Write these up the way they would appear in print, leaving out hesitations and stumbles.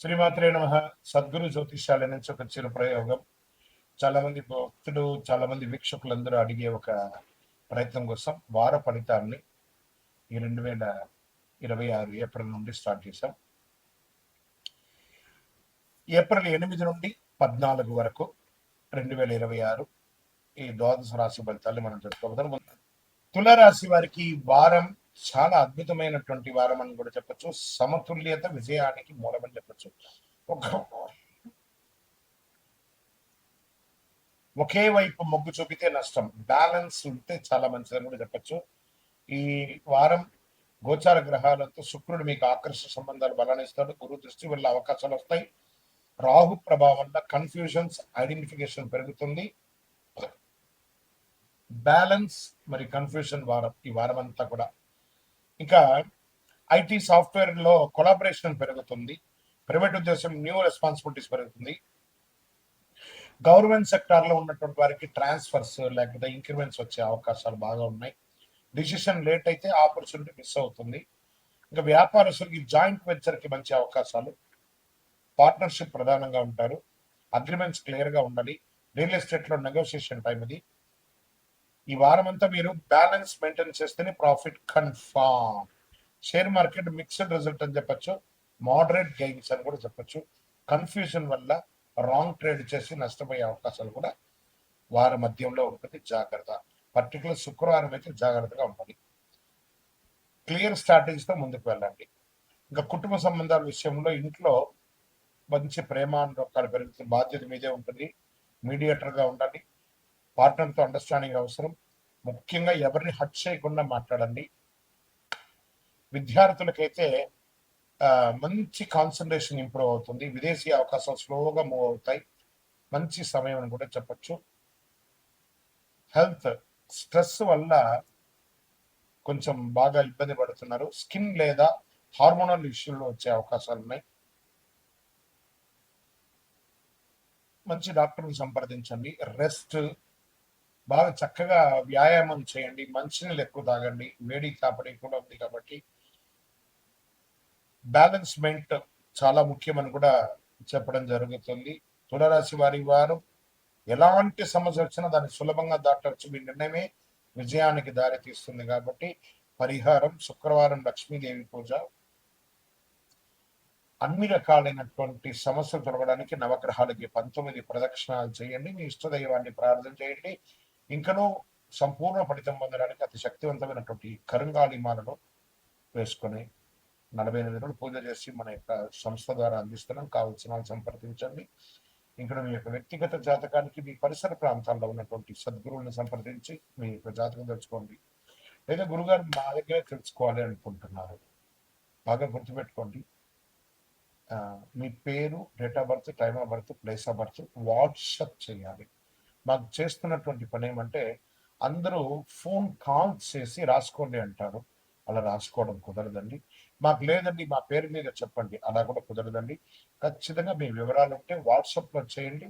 శ్రీమాత్రే నమః. సద్గురు జ్యోతిష్యాల నుంచి ఒక చిరు ప్రయోగం. చాలా మంది భక్తులు, చాలా మంది వీక్షకులందరూ అడిగే ఒక ప్రయత్నం కోసం వార ఫలితాన్ని ఈ 2026 ఏప్రిల్ నుండి స్టార్ట్ చేశాం. ఏప్రిల్ 8 నుండి 14 వరకు 2026 ఈ ద్వాదశ రాశి ఫలితాన్ని మనం చెప్పుకోబోతాం. తులారాశి వారికి వారం చాలా అద్భుతమైనటువంటి వారం అని కూడా చెప్పచ్చు. సమతుల్యత విజయానికి మూలమని చెప్పచ్చు. ఒకే వైపు మొగ్గు చూపితే నష్టం, బ్యాలెన్స్ ఉంటే చాలా మంచిదని కూడా చెప్పచ్చు. ఈ వారం గోచార గ్రహాలతో శుక్రుడు మీకు ఆకర్షణ సంబంధాలు బలాన్నిస్తాడు. గురు దృష్టి వల్ల అవకాశాలు వస్తాయి. రాహు ప్రభావం వల్ల కన్ఫ్యూజన్స్, ఐడెంటిఫికేషన్ పెరుగుతుంది. బ్యాలెన్స్ మరి కన్ఫ్యూజన్ వారం ఈ వారం అంతా కూడా. ఇంకా ఐటీ సాఫ్ట్వేర్ లో కొలాబరేషన్ పెరుగుతుంది. ప్రైవేట్ ఉద్దేశం న్యూ రెస్పాన్సిబిలిటీస్ పెరుగుతుంది. గవర్నమెంట్ సెక్టార్ లో ఉన్నటువంటి వారికి ట్రాన్స్ఫర్స్ లేకపోతే ఇంక్రిమెంట్స్ వచ్చే అవకాశాలు బాగా ఉన్నాయి. డిసిషన్ లేట్ అయితే ఆపర్చునిటీ మిస్ అవుతుంది. ఇంకా వ్యాపారస్తులకి జాయింట్ వెంచర్ కి మంచి అవకాశాలు, పార్ట్నర్షిప్ ప్రధానంగా ఉంటారు. అగ్రిమెంట్స్ క్లియర్ గా ఉండాలి. రియల్ ఎస్టేట్ లో నెగోషియేషన్ టైం ఇది. ఈ వారం అంతా మీరు బ్యాలెన్స్ మెయింటైన్ చేస్తేనే profit confirm. Share market mixed result అని చెప్పచ్చు, మోడరేట్ గెయిన్స్ అని కూడా చెప్పచ్చు. కన్ఫ్యూజన్ వల్ల రాంగ్ ట్రేడ్ చేసి నష్టపోయే అవకాశాలు కూడా వారి మధ్యంలో ఉంటుంది. జాగ్రత్త. పర్టికులర్ శుక్రవారం అయితే జాగ్రత్తగా ఉండాలి. క్లియర్ స్ట్రాటజీతో ముందుకు వెళ్ళండి. ఇంకా కుటుంబ సంబంధాల విషయంలో ఇంట్లో మంచి ప్రేమ నొక్కాలు పెరుగుతుంది. బాధ్యత మీదే ఉంటుంది. మీడియేటర్ గా ఉండాలి. పార్ట్నర్తో అండర్స్టాండింగ్ అవసరం. ముఖ్యంగా ఎవరిని హర్ట్ చేయకుండా మాట్లాడండి. విద్యార్థులకైతే మంచి కాన్సన్ట్రేషన్ ఇంప్రూవ్ అవుతుంది. విదేశీ అవకాశాలు స్లోగా మూవ్ అవుతాయి. మంచి సమయం అని కూడా చెప్పచ్చు. హెల్త్ స్ట్రెస్ వల్ల కొంచెం బాగా ఇబ్బంది పడుతున్నారు. స్కిన్ లేదా హార్మోనల్ ఇష్యూలు వచ్చే అవకాశాలు ఉన్నాయి. మంచి డాక్టర్ని సంప్రదించండి. రెస్ట్, బాగా చక్కగా వ్యాయామం చేయండి. మంచినీళ్ళు ఎక్కువ తాగండి. వేడి తాపడి కూడా ఉంది కాబట్టి బ్యాలెన్స్మెంట్ చాలా ముఖ్యమని కూడా చెప్పడం జరుగుతుంది. తులారాశి వారు ఎలాంటి సమస్య వచ్చినా దాన్ని సులభంగా దాటవచ్చు. మీ నిర్ణయమే విజయానికి దారి తీస్తుంది కాబట్టి పరిహారం శుక్రవారం లక్ష్మీదేవి పూజ. అన్ని రకాలైనటువంటి సమస్యలు తొలగడానికి నవగ్రహాలకి 19 ప్రదక్షిణాలు చేయండి. మీ ఇష్టదైవాన్ని ప్రార్థన చేయండి. ఇంకనూ సంపూర్ణ ఫలితం పొందడానికి అతి శక్తివంతమైనటువంటి కరుంగాళిమాలను వేసుకొని 48 రోజులు పూజ చేసి మన యొక్క సంస్థ ద్వారా అందిస్తున్నాం. కావలసిన సంప్రదించండి. ఇంకా మీ యొక్క వ్యక్తిగత జాతకానికి మీ పరిసర ప్రాంతాల్లో ఉన్నటువంటి సద్గురువులను సంప్రదించి మీ యొక్క జాతకం తెలుసుకోండి. లేదా గురుగారు మా దగ్గరే తెలుసుకోవాలి అనుకుంటున్నారు, బాగా గుర్తుపెట్టుకోండి. మీ పేరు, date of birth, time of birth, place of birth WhatsApp చేయాలి. మాకు చేస్తున్నటువంటి పని ఏమంటే అందరూ ఫోన్ కాల్స్ చేసి రాసుకోండి అంటారు. అలా రాసుకోవడం కుదరదండి. మాకు లేదండి మా పేరు మీద చెప్పండి, అలా కూడా కుదరదండి. ఖచ్చితంగా మీ వివరాలు ఉంటే వాట్సాప్లో చేయండి.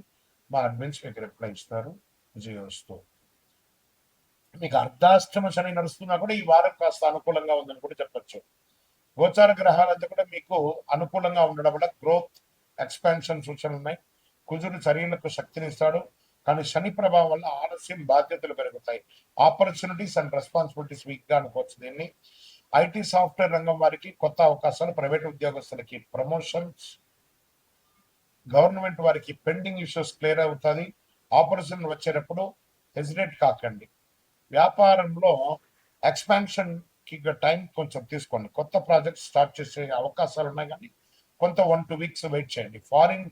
మా అడ్మిన్స్ మీకు రిప్లై ఇస్తారు. విజయోస్తు. మీకు అర్ధాష్టమ శని నడుస్తున్నా కూడా ఈ వారం కాస్త అనుకూలంగా ఉందని కూడా చెప్పచ్చు. గోచార గ్రహాలంతా కూడా మీకు అనుకూలంగా ఉండడం వల్ల గ్రోత్, ఎక్స్పాన్షన్ సూచనలు ఉన్నాయి. కుజుడు శరీరకు శక్తిని ఇస్తాడు, కానీ శని ప్రభావం వల్ల ఆలస్యం, బాధ్యతలు పెరుగుతాయి. ఆపర్చునిటీస్ అండ్ రెస్పాన్సిబిలిటీస్ వీక్ గా అనుకోవచ్చు దీన్ని. ఐటీ సాఫ్ట్వేర్ రంగం వారికి కొత్త అవకాశాలు, ప్రైవేట్ ఉద్యోగస్తులకి ప్రమోషన్స్, గవర్నమెంట్ వారికి పెండింగ్ ఇష్యూస్ క్లియర్ అవుతుంది. ఆపర్చునిటీ వచ్చేటప్పుడు హెసిటేట్ కాకండి. వ్యాపారంలో ఎక్స్పాన్షన్ కి టైం కొంచెం తీసుకోండి. కొత్త ప్రాజెక్ట్ స్టార్ట్ చేసే అవకాశాలు ఉన్నాయి, కానీ కొంత 1-2 వీక్స్ వెయిట్ చేయండి. ఫారిన్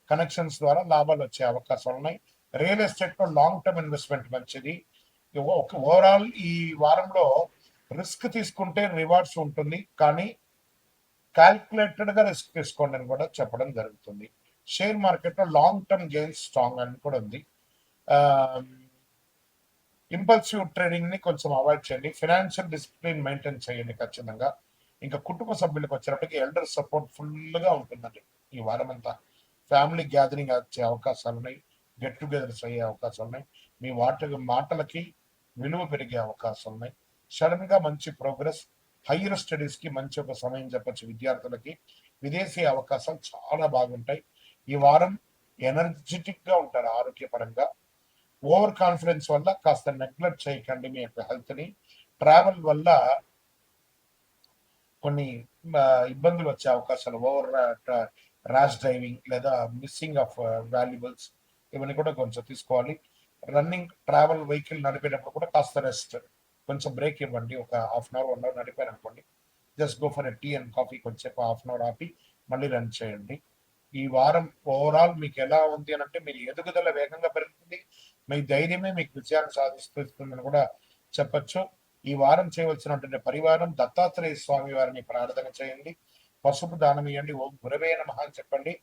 కనెక్షన్స్ ద్వారా లాభాలు వచ్చే అవకాశాలు ఉన్నాయి. రియల్ ఎస్టేట్ లో లాంగ్ టర్మ్ ఇన్వెస్ట్మెంట్ మంచిది. ఓవరాల్ ఈ వారంలో రిస్క్ తీసుకుంటే రివార్డ్స్ ఉంటుంది, కానీ క్యాల్కులేటెడ్ గా రిస్క్ తీసుకోండి అని కూడా చెప్పడం జరుగుతుంది. షేర్ మార్కెట్ లో లాంగ్ టర్మ్ గెయిన్స్ స్ట్రాంగ్ అని కూడా ఉంది. ఇంపల్సివ్ ట్రేడింగ్ ని కొంచెం అవాయిడ్ చేయండి. ఫైనాన్షియల్ డిసిప్లిన్ మెయింటైన్ చేయండి ఖచ్చితంగా. ఇంకా కుటుంబ సభ్యులకు వచ్చేటప్పటికి ఎల్డర్ సపోర్ట్ ఫుల్ గా ఉంటుందండి ఈ వారం అంతా. ఫ్యామిలీ గ్యాదరింగ్ వచ్చే అవకాశాలు ఉన్నాయి. గెట్ టుగెదర్స్ అయ్యే అవకాశాలు ఉన్నాయి. మీ మాటలకి విలువ పెరిగే అవకాశాలు ఉన్నాయి. సడన్ గా మంచి ప్రోగ్రెస్. హైయర్ స్టడీస్ కి మంచి ఒక సమయం చెప్పచ్చు విద్యార్థులకి. విదేశీ అవకాశాలు చాలా బాగుంటాయి. ఈ వారం ఎనర్జెటిక్ గా ఉంటారు ఆరోగ్యపరంగా. ఓవర్ కాన్ఫిడెన్స్ వల్ల కాస్త నెగ్లెక్ట్ చేయకండి మీ యొక్క హెల్త్ ని. ట్రావెల్ వల్ల కొన్ని ఇబ్బందులు వచ్చే అవకాశాలు, ఓవర్ ర్యాష్ డ్రైవింగ్ లేదా మిస్సింగ్ ఆఫ్ వాల్యుబుల్స్, ఇవన్నీ కూడా కొంచెం తీసుకోవాలి. రన్నింగ్ ట్రావెల్ వెహికల్ నడిపేటప్పుడు కూడా కాస్త రెస్ట్, కొంచెం బ్రేక్ ఇవ్వండి. ఒక హాఫ్ అన్ అవర్ 1 అవర్ నడిపారు అనుకోండి, just go for a tea and coffee, కొంచెంసేపు హాఫ్ అన్ అవర్ ఆపి మళ్ళీ రన్ చేయండి. ఈ వారం ఓవరాల్ మీకు ఎలా ఉంది అని అంటే, మీరు ఎదుగుదల వేగంగా పెరుగుతుంది, మీ ధైర్యమే మీకు విజయాన్ని సాధిస్తుందని కూడా చెప్పచ్చు. ఈ వారం చేయవలసినటువంటి పరివారం దత్తాత్రేయ స్వామి వారిని ప్రార్థన చేయండి, పసుపు దానం ఇవ్వండి, ఓం గురవే నమః అని చెప్పండి.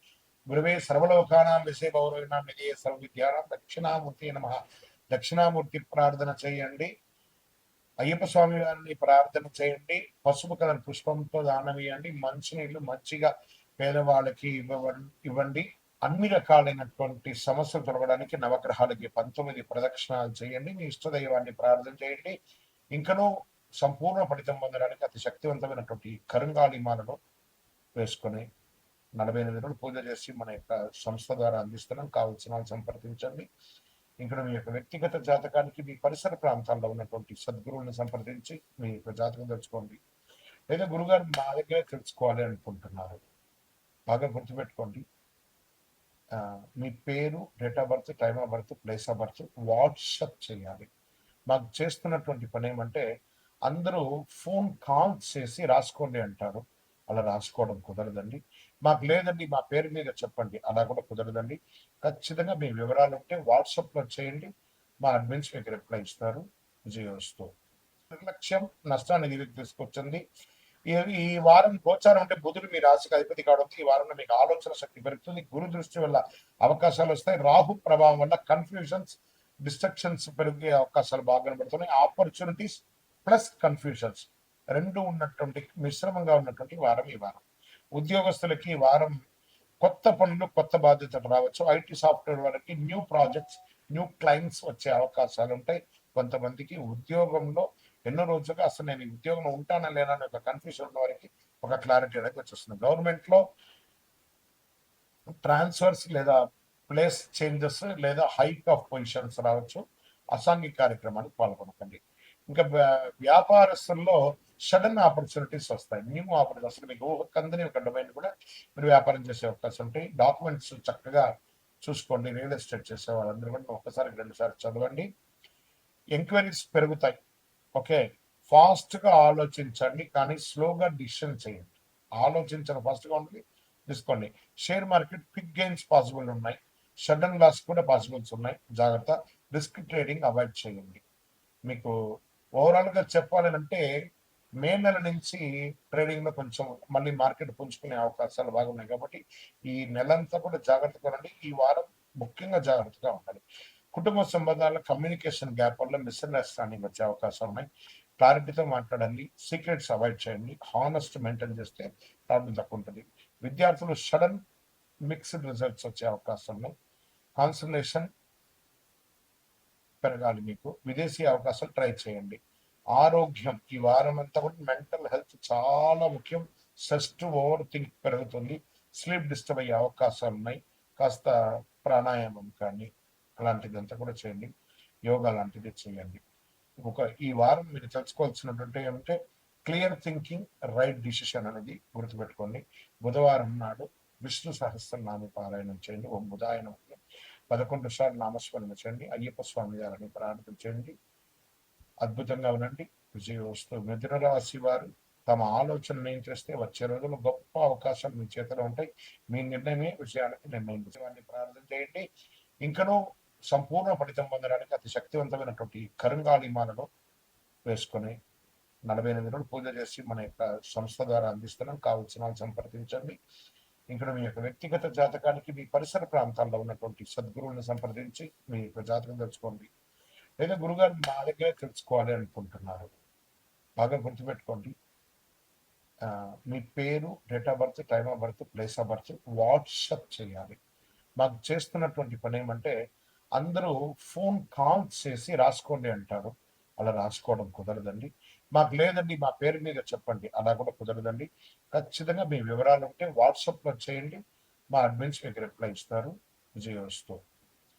గురువే సర్వలోకానాం విషయ గౌరవినాం నిధియే సర్వ విద్యానాం దక్షిణామూర్తి నమః, దక్షిణామూర్తి ప్రార్థన చేయండి. అయ్యప్ప స్వామి వారిని ప్రార్థన చేయండి, పసుపు కలర్ పుష్పంతో దానం ఇవ్వండి, మంచినీళ్ళు మంచిగా పేదవాళ్ళకి ఇవ్వండి. అన్ని రకాలైనటువంటి సమస్యలు తొలగడానికి నవగ్రహాలకి 19 ప్రదక్షిణాలు చేయండి, మీ ఇష్టదైవాన్ని ప్రార్థన చేయండి. ఇంకనూ సంపూర్ణ ఫలితం పొందడానికి అతి శక్తివంతమైనటువంటి కరుంగాలి మాలను వేసుకొని 48 రోజులు పూజ చేసి మన యొక్క సంస్థ ద్వారా అందిస్తున్నాం. కావలసిన వాళ్ళు సంప్రదించండి. ఇంకా మీ యొక్క వ్యక్తిగత జాతకానికి మీ పరిసర ప్రాంతాల్లో ఉన్నటువంటి సద్గురువులను సంప్రదించి మీ యొక్క జాతకం తెలుసుకోండి. లేదా గురుగారు మా దగ్గరే తెలుసుకోవాలి అనుకుంటున్నారు, బాగా గుర్తుపెట్టుకోండి. మీ పేరు, date of birth, time of birth, place of birth WhatsApp చేయాలి. మాకు చేస్తున్నటువంటి పని ఏమంటే, అందరూ ఫోన్ కాల్స్ చేసి రాసుకోండి అంటారు. అలా రాసుకోవడం కుదరదండి. మాకు లేదండి మా పేరు మీద చెప్పండి, అలా కూడా కుదరదండి. ఖచ్చితంగా మీ వివరాలు ఉంటే వాట్సాప్లో చేయండి, మా అడ్మిన్స్ మీకు రిప్లై ఇస్తారు. విజయోస్తు. నిర్లక్ష్యం నష్టాన్ని తీసుకొచ్చింది. ఈ వారం గోచారం అంటే బుధుడు మీ రాశికి అధిపతి కావడం, ఈ వారంలో మీకు ఆలోచన శక్తి పెరుగుతుంది. గురు దృష్టి వల్ల అవకాశాలు వస్తాయి. రాహు ప్రభావం వల్ల కన్ఫ్యూజన్స్, డిస్ట్రక్షన్స్ పెరిగే అవకాశాలు బాగా కనబడుతున్నాయి. ఆపర్చునిటీస్ ప్లస్ కన్ఫ్యూజన్స్ రెండు ఉన్నటువంటి మిశ్రమంగా ఉన్నటువంటి వారం ఈ వారం. ఉద్యోగస్తులకి ఈ వారం కొత్త పనులు, కొత్త బాధ్యతలు రావచ్చు. ఐటీ సాఫ్ట్వేర్ వారికి న్యూ ప్రాజెక్ట్స్, న్యూ క్లయింట్స్ వచ్చే అవకాశాలు ఉంటాయి. కొంతమందికి ఉద్యోగంలో ఎన్నో రోజులుగా అసలు నేను ఈ ఉద్యోగంలో ఉంటానా లేనా అనే ఒక కన్ఫ్యూజన్ ఉన్న వారికి ఒక క్లారిటీ అనేది వచ్చేస్తుంది. గవర్నమెంట్ లో ట్రాన్స్ఫర్స్ లేదా ప్లేస్ చేంజెస్ లేదా హైక్ ఆఫ్ పొజిషన్స్ రావచ్చు. అసాంఘిక కార్యక్రమానికి పాల్గొనకండి. ఇంకా వ్యాపారస్తుల్లో సడన్ ఆపర్చునిటీస్ వస్తాయి, న్యూ ఆపర్చునిటీస్. అసలు మీకు ఊహకందని ఒక డొమైన్ కూడా మీరు వ్యాపారం చేసే అవకాశం ఉంటాయి. డాక్యుమెంట్స్ చక్కగా చూసుకోండి. రియల్ ఎస్టేట్ చేసే వాళ్ళందరూ కూడా ఒకసారి 2 సార్లు చదవండి. ఎంక్వైరీస్ పెరుగుతాయి. ఓకే, ఫాస్ట్ గా ఆలోచించండి, కానీ స్లోగా డిసిషన్ చేయండి. ఆలోచించండి, ఫాస్ట్ గా ఉంటుంది, తీసుకోండి. Share market quick gains possible ఉన్నాయి, సడన్ లాస్ కూడా పాసిబుల్స్ ఉన్నాయి. జాగ్రత్త. రిస్క్ ట్రేడింగ్ అవాయిడ్ చేయండి. మీకు ఓవరాల్ గా చెప్పాలంటే మే నెల నుంచి ట్రేడింగ్ లో కొంచెం మళ్ళీ మార్కెట్ పుంజుకునే అవకాశాలు బాగున్నాయి. కాబట్టి ఈ నెలంతా కూడా జాగ్రత్తగా ఉండండి. ఈ వారం ముఖ్యంగా జాగ్రత్తగా ఉండాలి. కుటుంబ సంబంధాల కమ్యూనికేషన్ గ్యాప్ వల్ల మిస్అండర్స్టాండింగ్ వచ్చే అవకాశాలు ఉన్నాయి. క్లారిటీతో మాట్లాడండి, సీక్రెట్స్ అవాయిడ్ చేయండి, హానెస్ట్ మెయింటైన్ చేస్తే ప్రాబ్లం తక్కువ ఉంటుంది. విద్యార్థులు సడన్ మిక్స్డ్ రిజల్ట్స్ వచ్చే అవకాశం ఉన్నాయి. కాన్సన్ట్రేషన్ పెరగాలి మీకు. విదేశీ అవకాశాలు ట్రై చేయండి. ఆరోగ్యం ఈ వారం అంతా కూడా మెంటల్ హెల్త్ చాలా ముఖ్యం. స్ట్రెస్, ఓవర్ థింక్ పెరుగుతుంది, స్లీప్ డిస్టర్బ్ అయ్యే అవకాశాలు ఉన్నాయి. కాస్త ప్రాణాయామం కానీ అలాంటిదంతా కూడా చేయండి, యోగా లాంటిది చేయండి. ఈ వారం మీరు తెలుసుకోవాల్సినటువంటి ఏమంటే, క్లియర్ థింకింగ్, రైట్ డిసిషన్ అనేది గుర్తుపెట్టుకోండి. బుధవారం నాడు విష్ణు సహస్రనామ పారాయణం చేయండి. ఓం బుధాయ నమః 11 సార్లు నామస్మరణ చేయండి. అయ్యప్ప స్వామి గారిని ప్రార్థన చేయండి. అద్భుతంగా ఉండండి. విజయోస్తు. మిథున రాశి వారు తమ ఆలోచన ఏం చేస్తే వచ్చే రోజుల్లో గొప్ప అవకాశాలు మీ చేతిలో ఉంటాయి. మీ నిర్ణయమే విషయానికి నిర్ణయం. వారిని ప్రార్థన చేయండి. ఇంకనూ సంపూర్ణ ఫలితం పొందడానికి అతి శక్తివంతమైనటువంటి కరుంగాలి మాలను వేసుకొని 48 రోజులు పూజ చేసి మన యొక్క సంస్థ ద్వారా అందిస్తున్నాం. కావలసిన వాళ్ళు సంప్రదించండి. ఇంకా మీ యొక్క వ్యక్తిగత జాతకానికి మీ పరిసర ప్రాంతాల్లో ఉన్నటువంటి సద్గురువులను సంప్రదించి మీ యొక్క జాతకం తెలుసుకోండి. లేదా గురుగారు మా దగ్గరే తెలుసుకోవాలి అనుకుంటున్నారు, బాగా గుర్తుపెట్టుకోండి. మీ పేరు, date of birth, time of birth, place of birth WhatsApp చేయాలి. మాకు చేస్తున్నటువంటి పని ఏమంటే, అందరూ ఫోన్ కాల్స్ చేసి రాసుకోండి అంటారు. అలా రాసుకోవడం కుదరదండి. మాకు లేదండి మా పేరు మీద చెప్పండి. అలా కూడా కుదరదండి. ఖచ్చితంగా మీ వివరాలుంటే వాట్సాప్‌లో చేయండి. మా అడ్మిన్స్ మీకు రిప్లై ఇస్తారు. విజయోస్తు.